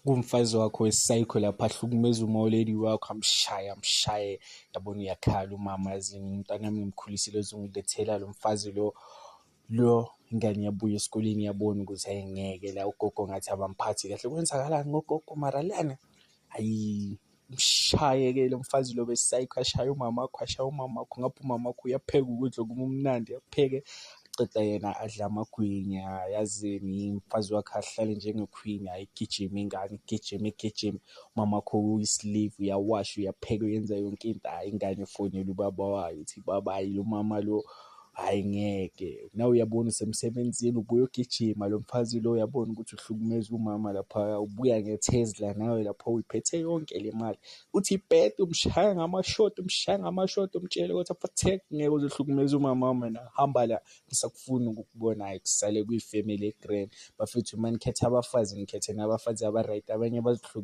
kumfazi wakho wesayikho lapha ahlukumeza uma-lady wakho amshaye, yabona uyakhala umama yazini umntanami ngimkhulisile uzongilethela lo mfazi lo ingane yabuya esikoleni yabona ukuthi hhayi ngeke la ugogo ngathi abamphathi kahle. Kwenzakalani ngogogo mara lana? Hhayi, mshaye-ke lo mfazi lo wesayikho, ashaye umamakho, ngapha umamakho uyapheka ukudla okumnandi, apheke aceda yena adle amagwinya, yazini umfazi wakhe ahlale njenge-queen, hhayi igijime ingane igijime, umamakho uyi-slave, uyawasha, uyapheka, uyenza yonke into, hhayi ingane ifonele ubaba wayo ithi baba hhayi lo mama lo hhayi ngeke. Nawe uyabona usemsebenzini ubuye ugijima lo mfazi lo uyabona ukuthi uhlukumeza umama laphaya, ubuya nge-Tesla nawe lapho uyiphethe yonke le mali, uthi ibhede umshaya ngamashoti, umtshele ukuthi afatheke ngeke uze uhlukumeze umama wami wena, hamba la ngisakufuni ukukubona, hhayi kusale kuyifemeli e-grand. Bafethu uma nikhetha abafazi nikhethe nabafazi aba-right, abanye bazihlukumeza.